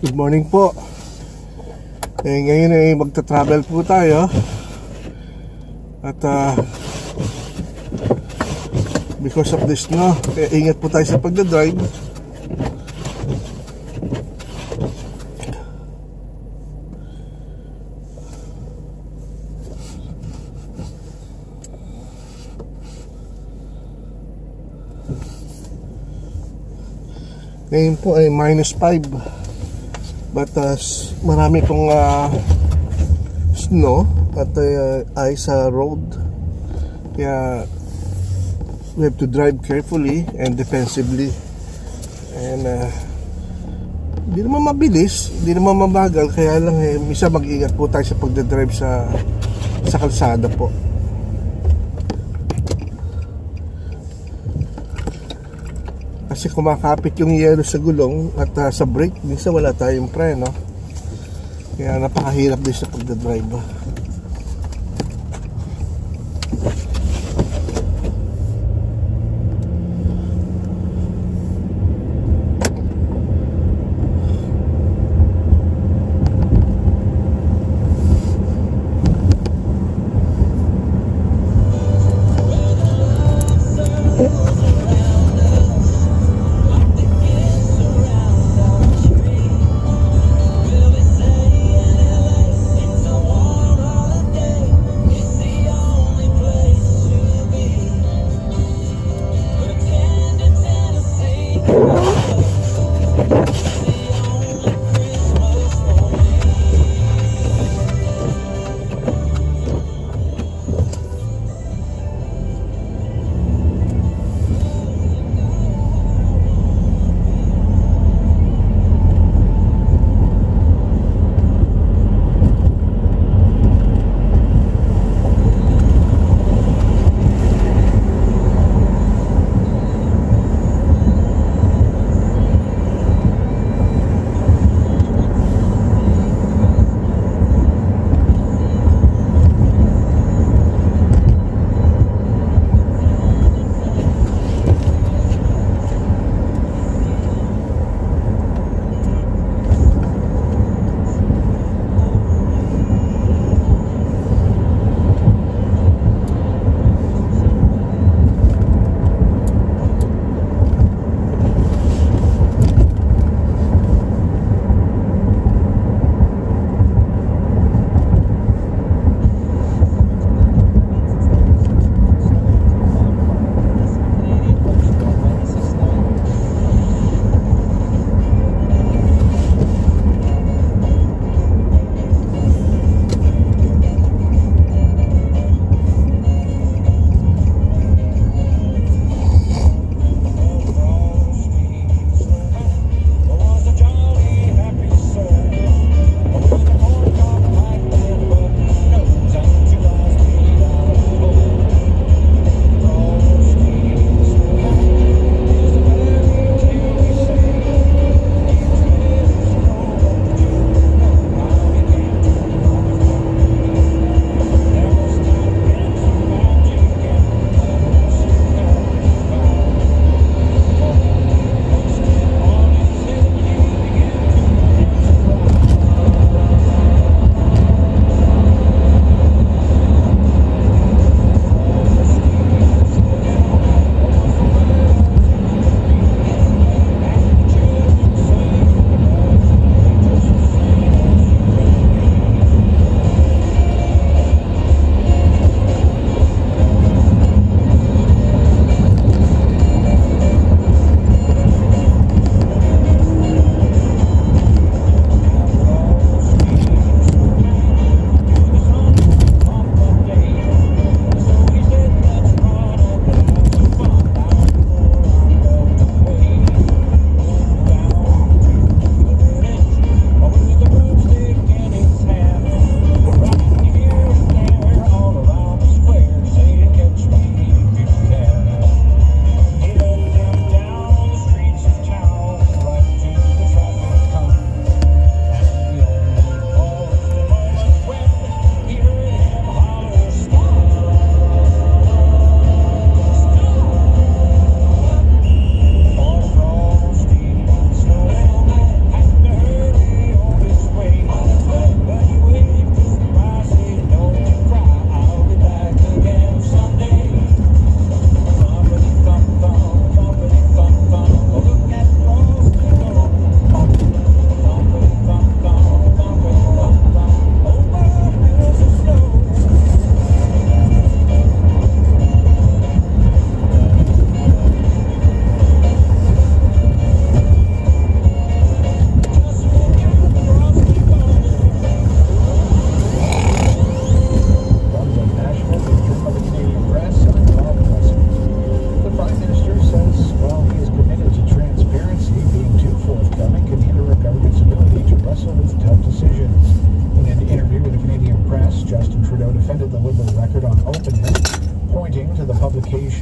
Good morning po. Ngayon ay magta-travel po tayo. At because of this snow, ingat po tayo sa pagdadrive. Ngayon po ay -5. But marami pong snow at ice sa road. Kaya we have to drive carefully and defensively. And hindi naman mabilis, hindi naman mabagal. Kaya lang misa mag-ingat po tayo sa pagdadrive sa kalsada po. Kasi kumakapit yung yero sa gulong at sa brake, minsan wala tayong preno. Kaya napakahirap din sa pagdadrive.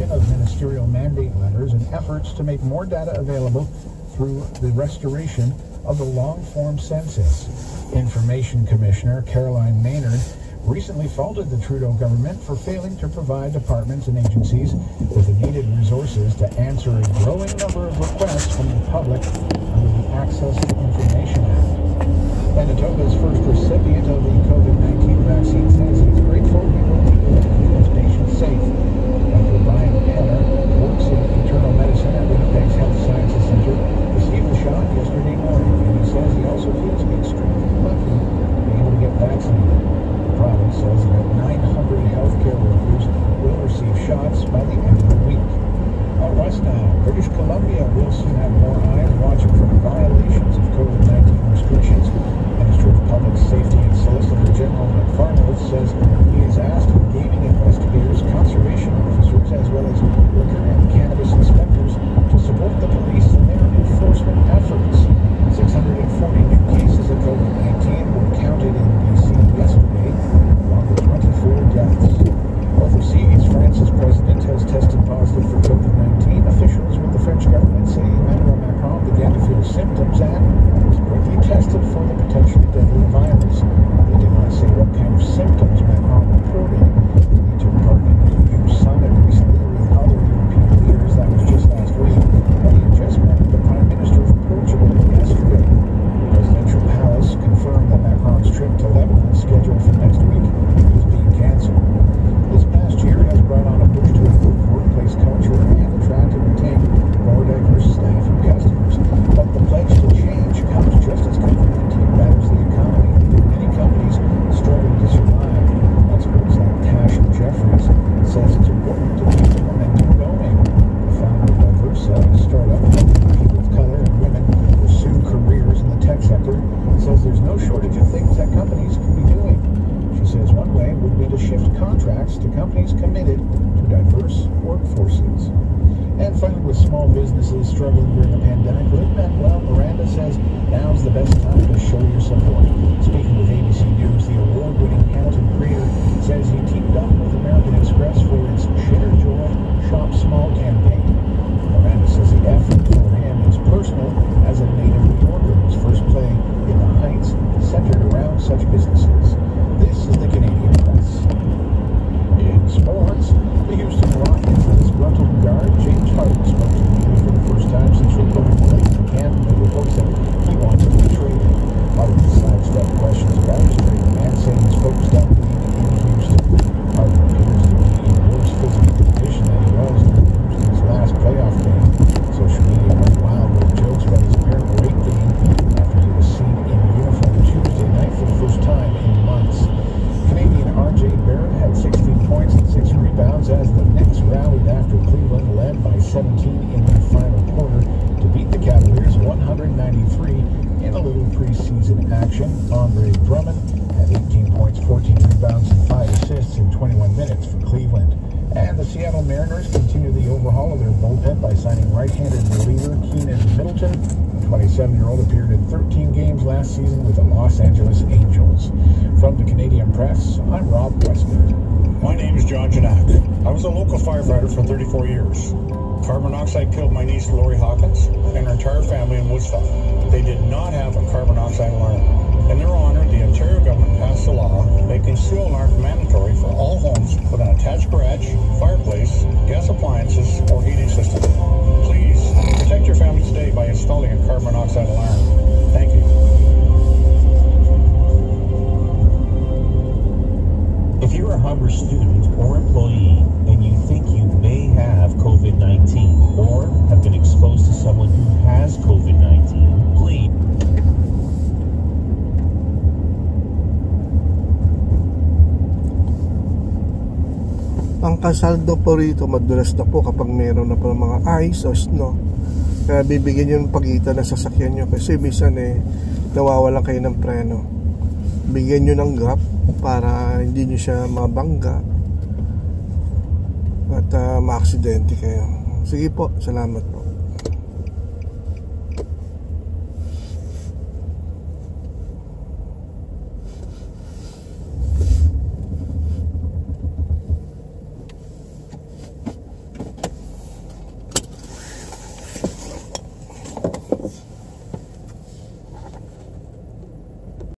publication of ministerial mandate letters and efforts to make more data available through the restoration of the long-form census. Information Commissioner Caroline Maynard recently faulted the Trudeau government for failing to provide departments and agencies with the needed resources to answer a growing number of requests from the public under the Access to Information Act. Manitoba's first recipient of the COVID-19 vaccine says he's grateful he will be able to keep his patients safe. Dr. Brian Penner works in internal medicine at Winnipeg's Health Sciences Centre, received the shot yesterday morning, and he says he also feels extremely lucky to be able to get vaccinated. The province says about 900 healthcare workers will receive shots by the end of the week. Out west now, British Columbia will soon have more eyes watching for violations of COVID-19 restrictions. Minister of Public Safety and Solicitor General McFarland says he has asked gaming investigators, conservation officers, as well as liquor and cannabis inspectors to support the police in their enforcement efforts. 640 new cases of COVID-19 were counted in BC yesterday, along with 24 deaths. Overseas, France's president has tested positive for COVID-19. Officials with the French government say Emmanuel Macron began to feel symptoms and was quickly tested for the potentially deadly virus. They did not say what kind of symptoms Macron reported. He took part in the EU summit recently with other European leaders. That was just last week. And he just met with the Prime Minister of Portugal yesterday. The presidential palace confirmed that Macron's trip to Lebanon, scheduled for next week, is being cancelled. This past year has brought on a push to improve workplace culture and attract and retain more diverse staff and customers. But the pledge to change comes just as COVID-19 batters the economy, with many companies struggling to survive. Experts like Tash and Jeffries says it's important to keep the momentum going. The founder of Diversa, a startup helping people of color and women pursue careers in the tech sector, says there's no shortage of things that companies can be doing. She says one way would be to shift contracts to companies committed to diverse workforces. And finally, with small businesses struggling during the pandemic, Lin-Manuel Miranda says now's the best time to show your support. Speaking with ABC News, the award-winning Hamilton creator says he teamed up with American Express for its Share Joy, Shop Small campaign. Miranda says the effort for him is personal as a native New Yorker whose first play in the Heights centered around such businesses. This is the Canadian Press. In sports, the Houston Rockets' disgruntled guard James Harden spoke to the media for the first time since reporting late in camp and reports that he wants to be traded. Harden sidestepped questions about his trade, the man saying he's focused on being in Houston. Harden appears to be in worse physical condition than he was during Houston's last playoff game. Social media went wild with jokes about his apparent weight gain after he was seen in uniform Tuesday night for the first time in months. Canadian R.J. Barrett had 16 points and 6 rebounds as the Knicks rallied after Cleveland led by 17 in the final quarter to beat the Cavaliers 193 in a little preseason action. Andre Drummond had 18 points, 14 rebounds, and 5 assists in 21 minutes for Cleveland. And the Seattle Mariners continue the overhaul of their bullpen by signing right-handed reliever Keenan Middleton. The 27-year-old appeared in 13 games last season with the Los Angeles Angels. From the Canadian Press, I'm Rob Westner. My name is John Janak. I was a local firefighter for 34 years. Carbon monoxide killed my niece Lori Hawkins and her entire family in Woodstock. They did not have a carbon monoxide alarm. In their honor, the Ontario government passed a law making CO alarms mandatory for all homes with an attached garage, fireplace, gas appliances, or heating system. Please protect your family today by installing a carbon monoxide alarm. Thank you. If you're a Humber student or employee and you think you may have COVID-19 or have been exposed to someone who has COVID-19, please. Ang kasaldo po rito madulas na po kapag meron na po mga ice or snow. Kaya bibigyan nyo ng pagitan na sasakyan nyo kasi minsan nawawalan kayo ng preno. Bigyan nyo ng gap para hindi nyo siya mabangga at maaksidente kayo. Sige po, salamat po.